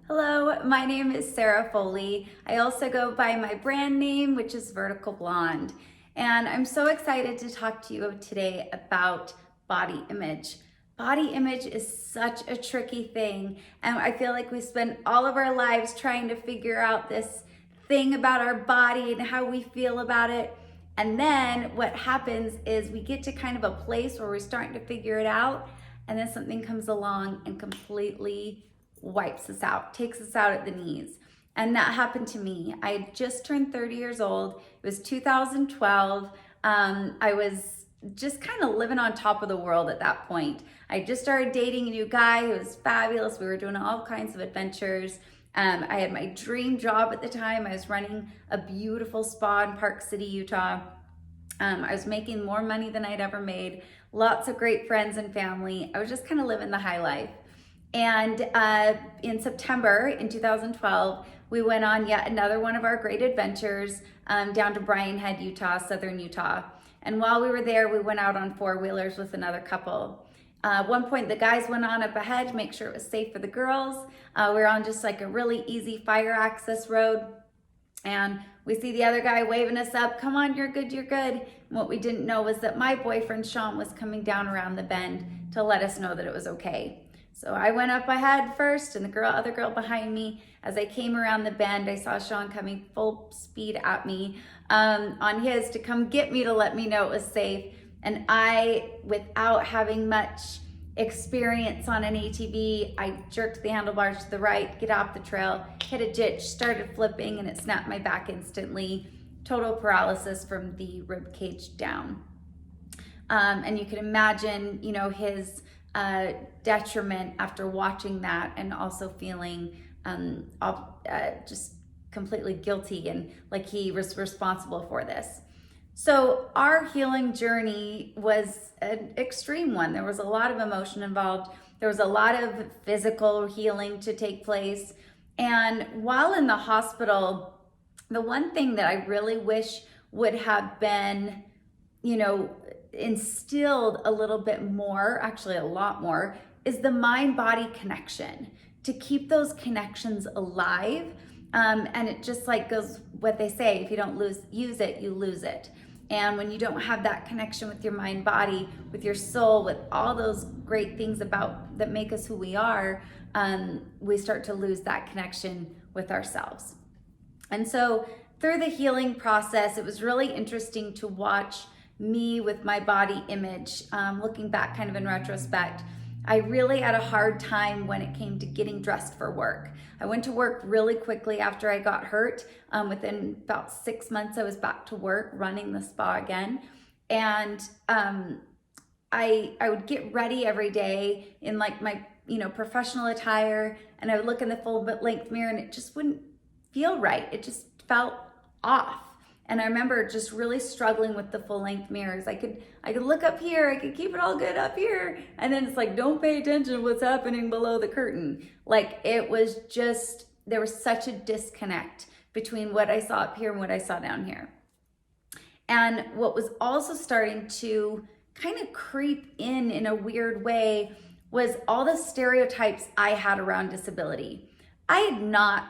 Hello, my name is Sarah Foley. I also go by my brand name, which is Vertical Blonde. And I'm so excited to talk to you today about body image. Body image is such a tricky thing, and I feel like we spend all of our lives trying to figure out this thing about our body and how we feel about it. And then what happens is we get to kind of a place where we're starting to figure it out, and then something comes along and completely wipes us out, takes us out at the knees. And that happened to me. I had just turned 30 years old. It was 2012. I was just kind of living on top of the world at that point. I just started dating a new guy who was fabulous. We were doing all kinds of adventures. I had my dream job at the time. I was running a beautiful spa in Park City, Utah. I was making more money than I'd ever made. Lots of great friends and family. I was just kind of living the high life. And in September in 2012, we went on yet another one of our great adventures down to Bryan Head, Utah, southern Utah. And while we were there, we went out on four-wheelers with another couple. At one point, the guys went on up ahead to make sure it was safe for the girls. We were on just like a really easy fire access road. And we see the other guy waving us up, "Come on, you're good, you're good." And what we didn't know was that my boyfriend, Sean, was coming down around the bend to let us know that it was okay. So I went up ahead first and the other girl behind me. As I came around the bend, I saw Sean coming full speed at me on his to come get me to let me know it was safe. And I, without having much experience on an ATV, I jerked the handlebars to the right, get off the trail, hit a ditch, started flipping, and it snapped my back instantly. Total paralysis from the rib cage down. And you can imagine, his detriment after watching that, and also feeling just completely guilty and like he was responsible for this. So our healing journey was an extreme one. There was a lot of emotion involved. There was a lot of physical healing to take place. And while in the hospital, the one thing that I really wish would have been, instilled a little bit more, actually a lot more, is the mind-body connection, to keep those connections alive. And it just like goes what they say, if you don't use it, you lose it. And when you don't have that connection with your mind body, with your soul, with all those great things that make us who we are, we start to lose that connection with ourselves. And so through the healing process, it was really interesting to watch me with my body image. Looking back kind of in retrospect, I really had a hard time when it came to getting dressed for work. I went to work really quickly after I got hurt. Within about 6 months, I was back to work running the spa again. And I would get ready every day in like my professional attire, and I would look in the full length mirror and it just wouldn't feel right. It just felt off. And I remember just really struggling with the full length mirrors. I could look up here, I could keep it all good up here. And then it's like, don't pay attention to what's happening below the curtain. Like it was just, there was such a disconnect between what I saw up here and what I saw down here. And what was also starting to kind of creep in a weird way was all the stereotypes I had around disability. I had not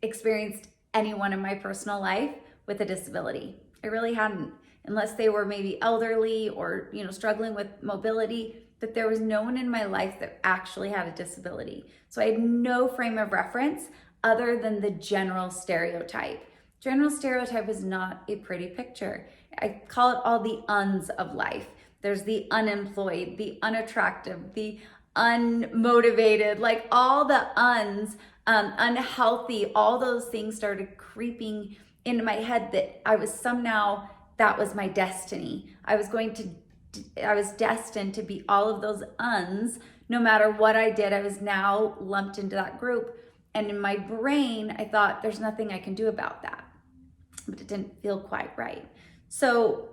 experienced anyone in my personal life with a disability. I really hadn't, unless they were maybe elderly or struggling with mobility, but there was no one in my life that actually had a disability. So I had no frame of reference other than the general stereotype. General stereotype is not a pretty picture. I call it all the uns of life. There's the unemployed, the unattractive, the unmotivated, like all the uns, unhealthy, all those things started creeping into my head that I was somehow, that was my destiny. I was destined to be all of those uns. No matter what I did, I was now lumped into that group. And in my brain, I thought there's nothing I can do about that. But it didn't feel quite right. So,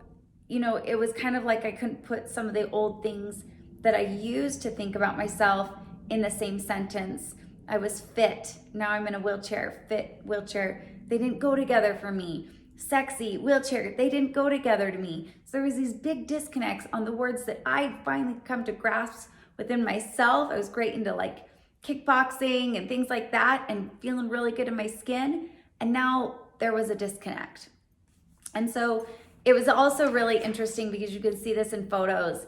it was kind of like I couldn't put some of the old things that I used to think about myself in the same sentence. I was fit, now I'm in a wheelchair, fit, wheelchair. They didn't go together for me. Sexy, wheelchair, they didn't go together to me. So there was these big disconnects on the words that I finally come to grasp within myself. I was great into like kickboxing and things like that and feeling really good in my skin. And now there was a disconnect. And so it was also really interesting because you could see this in photos.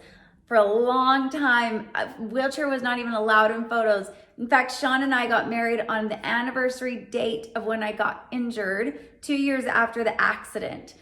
For a long time, a wheelchair was not even allowed in photos. In fact, Sean and I got married on the anniversary date of when I got injured, 2 years after the accident.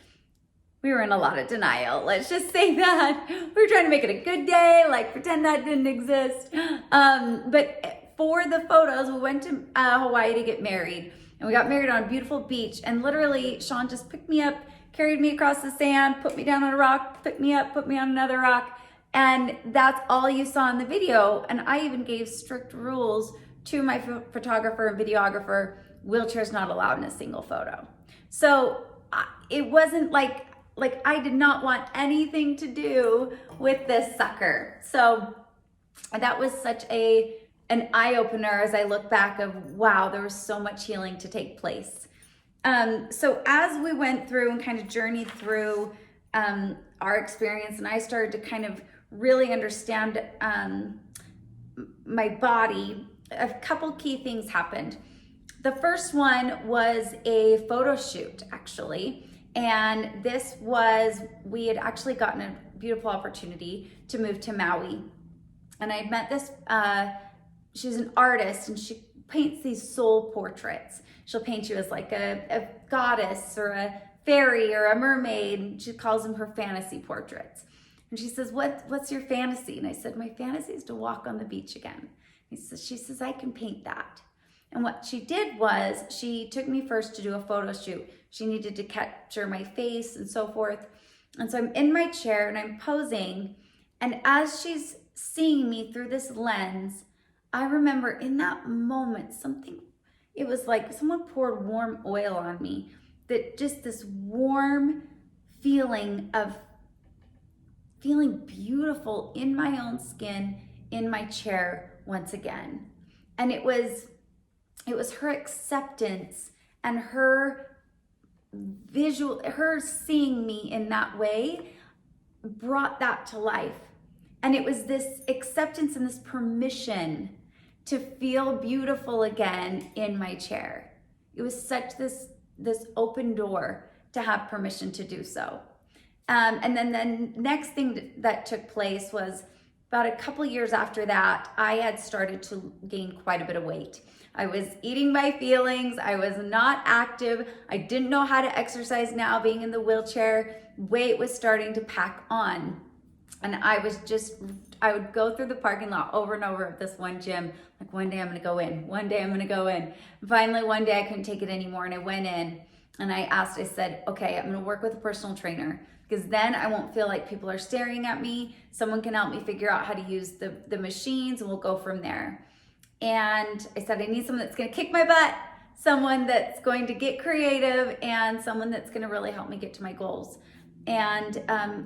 We were in a lot of denial. Let's just say that. We were trying to make it a good day, like pretend that didn't exist. But for the photos, we went to Hawaii to get married. And we got married on a beautiful beach. And literally, Sean just picked me up, carried me across the sand, put me down on a rock, picked me up, put me on another rock. And that's all you saw in the video. And I even gave strict rules to my photographer and videographer, wheelchairs not allowed in a single photo. So it wasn't like I did not want anything to do with this sucker. So that was such an eye-opener as I look back of, wow, there was so much healing to take place. So as we went through and kind of journeyed through our experience, and I started to kind of really understand my body, a couple key things happened. The first one was a photo shoot, actually. And this was, we had actually gotten a beautiful opportunity to move to Maui. And I met this, she's an artist and she paints these soul portraits. She'll paint you as like a goddess or a fairy or a mermaid. And she calls them her fantasy portraits. And she says, what's your fantasy? And I said, my fantasy is to walk on the beach again. She says, I can paint that. And what she did was she took me first to do a photo shoot. She needed to capture my face and so forth. And so I'm in my chair and I'm posing. And as she's seeing me through this lens, I remember in that moment, it was like someone poured warm oil on me, that just this warm feeling of feeling beautiful in my own skin, in my chair once again. And it was her acceptance and her seeing me in that way brought that to life. And it was this acceptance and this permission to feel beautiful again in my chair. It was such this open door to have permission to do so. And then the next thing that took place was about a couple years after that, I had started to gain quite a bit of weight. I was eating my feelings. I was not active. I didn't know how to exercise now, being in the wheelchair. Weight was starting to pack on. And I would go through the parking lot over and over at this one gym. Like, one day I'm gonna go in, one day I'm gonna go in. And finally, one day I couldn't take it anymore and I went in and I said, okay, I'm gonna work with a personal trainer, because then I won't feel like people are staring at me. Someone can help me figure out how to use the machines and we'll go from there. And I said, I need someone that's gonna kick my butt, someone that's going to get creative, and someone that's gonna really help me get to my goals. And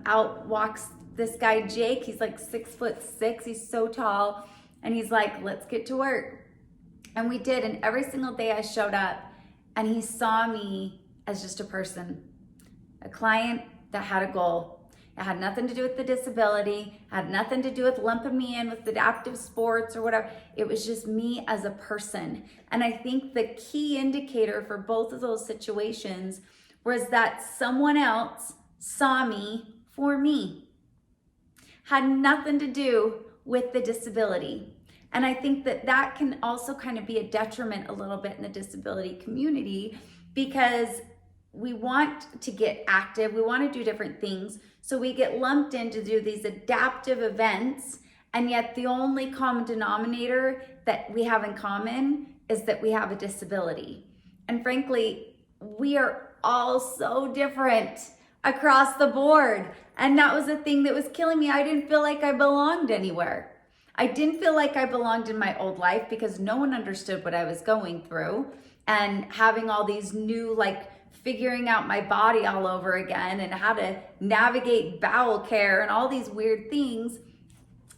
out walks this guy, Jake. He's like 6'6", he's so tall. And he's like, let's get to work. And we did, and every single day I showed up and he saw me as just a person, a client that had a goal. It had nothing to do with the disability, had nothing to do with lumping me in with adaptive sports or whatever. It was just me as a person. And I think the key indicator for both of those situations was that someone else saw me for me. Had nothing to do with the disability. And I think that can also kind of be a detriment a little bit in the disability community, because we want to get active, we want to do different things, so we get lumped in to do these adaptive events, and yet the only common denominator that we have in common is that we have a disability. And frankly, we are all so different across the board. And that was the thing that was killing me. I didn't feel like I belonged anywhere. I didn't feel like I belonged in my old life because no one understood what I was going through, and having all these new, like, figuring out my body all over again and how to navigate bowel care and all these weird things.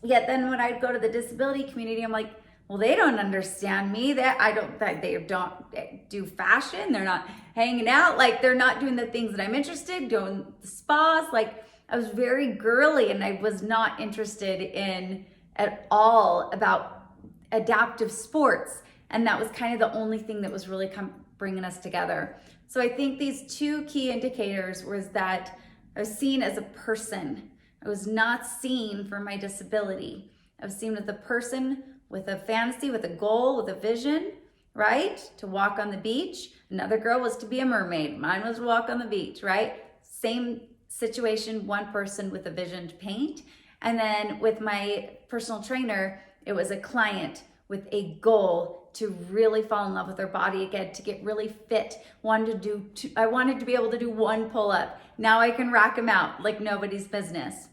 Yet then when I'd go to the disability community, I'm like, well, they don't understand me. They don't do fashion. They're not hanging out. Like, they're not doing the things that I'm interested in, doing the spas. Like, I was very girly and I was not interested in at all about adaptive sports. And that was kind of the only thing that was really bringing us together. So I think these two key indicators was that I was seen as a person. I was not seen for my disability. I was seen as a person with a fantasy, with a goal, with a vision, right? To walk on the beach. Another girl was to be a mermaid. Mine was to walk on the beach, right? Same situation, one person with a vision to paint. And then with my personal trainer, it was a client with a goal to really fall in love with her body again, to get really fit. I wanted to be able to do one pull-up. Now I can rack them out like nobody's business.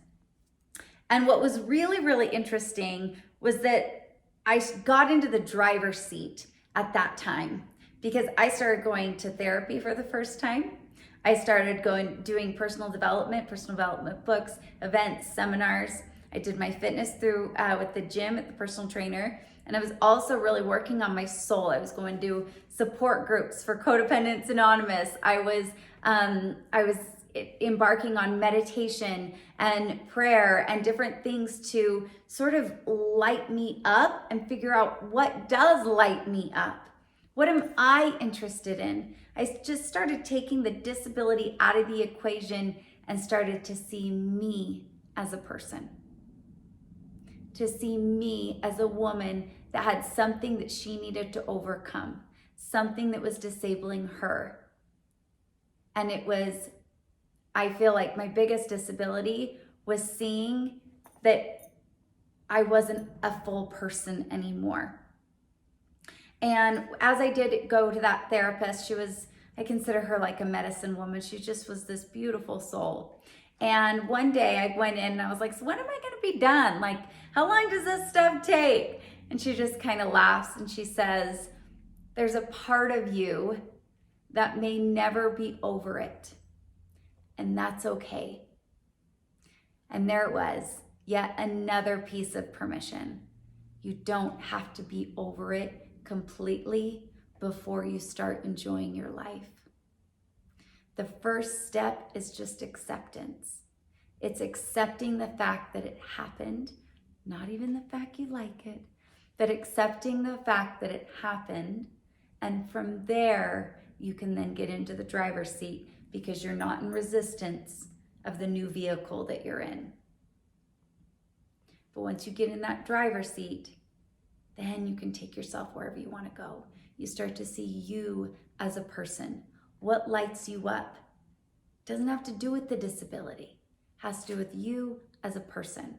And what was really, really interesting was that I got into the driver's seat at that time because I started going to therapy for the first time. I started doing personal development books, events, seminars. I did my fitness through with the gym at the personal trainer. And I was also really working on my soul. I was going to support groups for Codependents Anonymous. I was embarking on meditation and prayer and different things to sort of light me up and figure out what does light me up. What am I interested in? I just started taking the disability out of the equation and started to see me as a person. To see me as a woman that had something that she needed to overcome, something that was disabling her. And it was, I feel like my biggest disability was seeing that I wasn't a full person anymore. And as I did go to that therapist, I consider her like a medicine woman. She just was this beautiful soul. And one day I went in and I was like, so when am I gonna be done? Like, how long does this stuff take? And she just kind of laughs and she says, there's a part of you that may never be over it. And that's okay. And there it was, yet another piece of permission. You don't have to be over it completely before you start enjoying your life. The first step is just acceptance. It's accepting the fact that it happened, not even the fact you like it, but accepting the fact that it happened. And from there, you can then get into the driver's seat because you're not in resistance of the new vehicle that you're in. But once you get in that driver's seat, then you can take yourself wherever you want to go. You start to see you as a person. What lights you up? Doesn't have to do with the disability. Has to do with you as a person.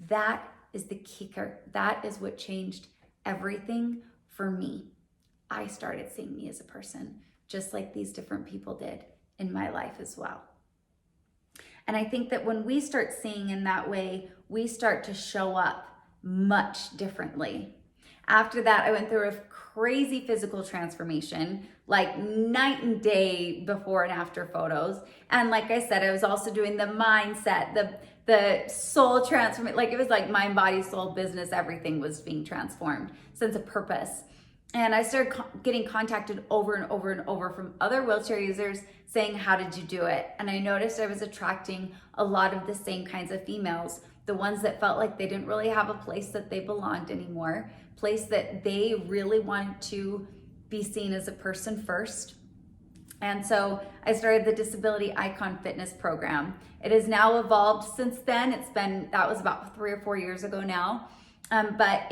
That is the kicker. That is what changed everything for me. I started seeing me as a person, just like these different people did in my life as well. And I think that when we start seeing in that way, we start to show up much differently. After that, I went through a crazy physical transformation, like night and day before and after photos. And like I said, I was also doing the mindset, the soul transformation, like it was like mind, body, soul, business, everything was being transformed, sense of purpose. And I started getting contacted over and over and over from other wheelchair users saying, how did you do it? And I noticed I was attracting a lot of the same kinds of females, the ones that felt like they didn't really have a place that they belonged anymore, place that they really wanted to be seen as a person first. And so I started the Disability Icon Fitness Program. It has now evolved since then. That was about 3 or 4 years ago now. But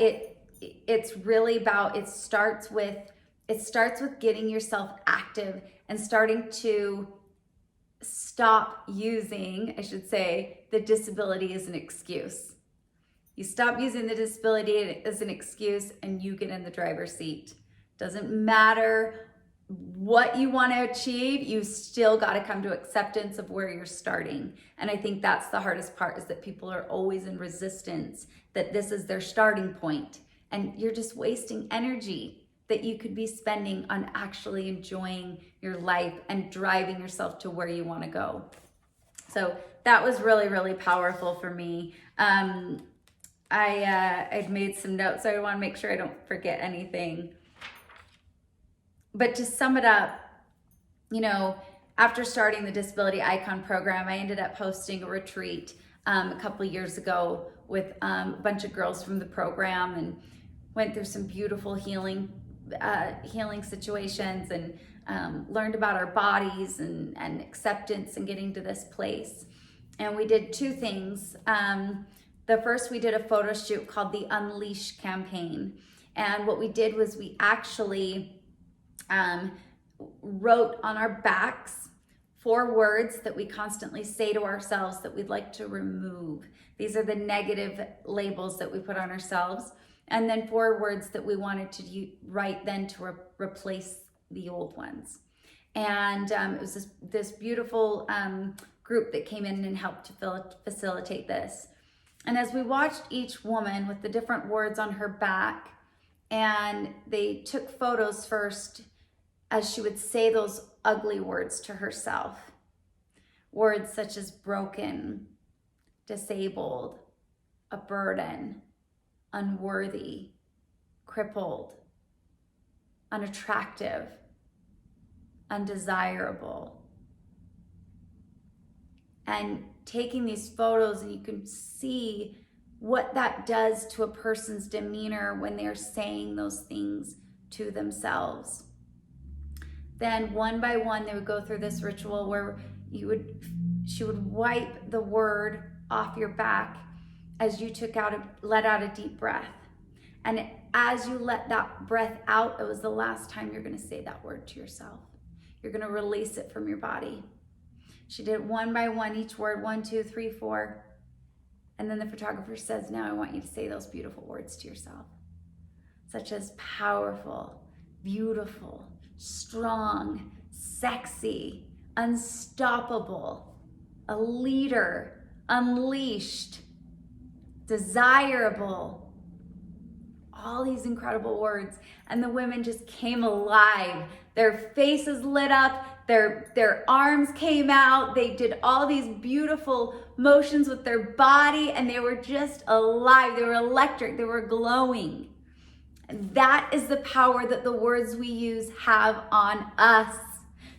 it's really about, it starts with getting yourself active and starting to stop using, I should say, the disability as an excuse. You stop using the disability as an excuse and you get in the driver's seat. Doesn't matter what you want to achieve, you still got to come to acceptance of where you're starting. And I think that's the hardest part, is that people are always in resistance, that this is their starting point. And you're just wasting energy that you could be spending on actually enjoying your life and driving yourself to where you want to go. So that was really, really powerful for me. I'd made some notes, so I want to make sure I don't forget anything. But to sum it up, after starting the Disability Icon Program, I ended up hosting a retreat a couple of years ago with a bunch of girls from the program, and went through some beautiful healing situations, and learned about our bodies and acceptance and getting to this place. And we did two things. The first, we did a photo shoot called the Unleash campaign. And what we did was we actually wrote on our backs 4 words that we constantly say to ourselves that we'd like to remove. These are the negative labels that we put on ourselves. And then 4 words that we wanted to write then to replace the old ones. And it was this beautiful group that came in and helped to facilitate this. And as we watched each woman with the different words on her back, and they took photos first as she would say those ugly words to herself. Words such as broken, disabled, a burden, unworthy, crippled, unattractive, undesirable. And taking these photos, and you can see what that does to a person's demeanor when they're saying those things to themselves. Then one by one, they would go through this ritual where she would wipe the word off your back as you let out a deep breath. And as you let that breath out, it was the last time you're going to say that word to yourself. You're going to release it from your body. She did it one by one, each word, 1, 2, 3, 4. And then the photographer says, now I want you to say those beautiful words to yourself, such as powerful, beautiful, strong, sexy, unstoppable, a leader, unleashed, desirable, all these incredible words. And the women just came alive. Their faces lit up, their arms came out, they did all these beautiful motions with their body, and they were just alive. They were electric, they were glowing. And that is the power that the words we use have on us.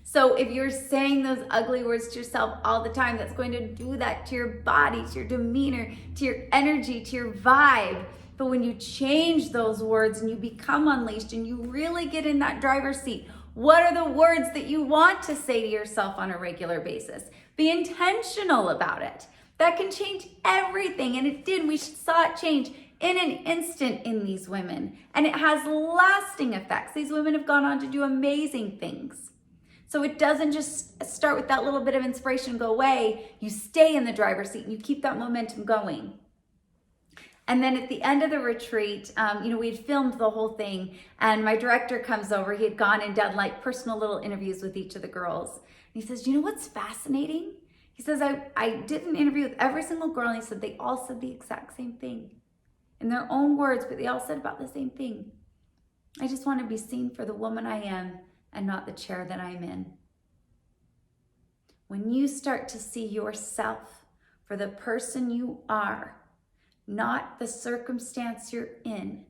So if you're saying those ugly words to yourself all the time, that's going to do that to your body, to your demeanor, to your energy, to your vibe. But when you change those words and you become unleashed and you really get in that driver's seat, what are the words that you want to say to yourself on a regular basis? Be intentional about it. That can change everything. And it did. We saw it change in an instant in these women. And it has lasting effects. These women have gone on to do amazing things. So it doesn't just start with that little bit of inspiration and go away. You stay in the driver's seat and you keep that momentum going. And then at the end of the retreat, we'd filmed the whole thing, and my director comes over. He had gone and done like personal little interviews with each of the girls. And he says, you know what's fascinating? He says, I did an interview with every single girl, and he said they all said the exact same thing in their own words, but they all said about the same thing. I just want to be seen for the woman I am and not the chair that I'm in. When you start to see yourself for the person you are, not the circumstance you're in.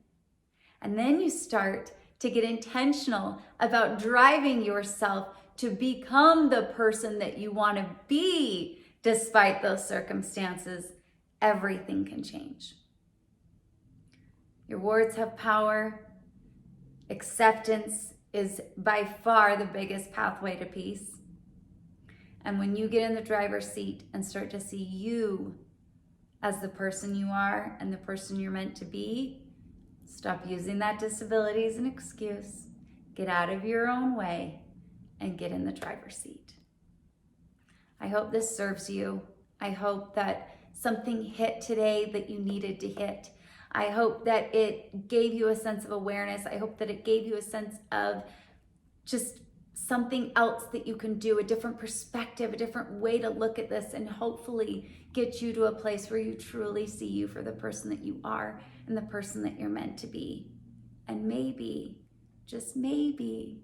And then you start to get intentional about driving yourself to become the person that you want to be despite those circumstances. Everything can change. Your words have power. Acceptance is by far the biggest pathway to peace. And when you get in the driver's seat and start to see you as the person you are and the person you're meant to be, stop using that disability as an excuse. Get out of your own way and get in the driver's seat. I hope this serves you. I hope that something hit today that you needed to hit. I hope that it gave you a sense of awareness. I hope that it gave you a sense of just something else that you can do, a different perspective, a different way to look at this, and hopefully get you to a place where you truly see you for the person that you are and the person that you're meant to be. And maybe, just maybe,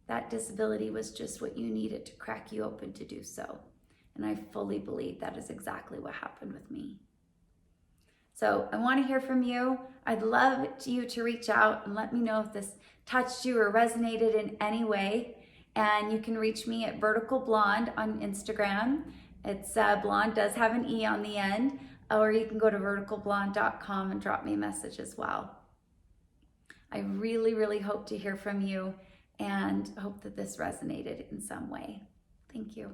that disability was just what you needed to crack you open to do so. And I fully believe that is exactly what happened with me. So I want to hear from you. I'd love you to reach out and let me know if this touched you or resonated in any way. And you can reach me at Vertical Blonde on Instagram. It's blonde does have an E on the end, or you can go to verticalblonde.com and drop me a message as well. I really, really hope to hear from you and hope that this resonated in some way. Thank you.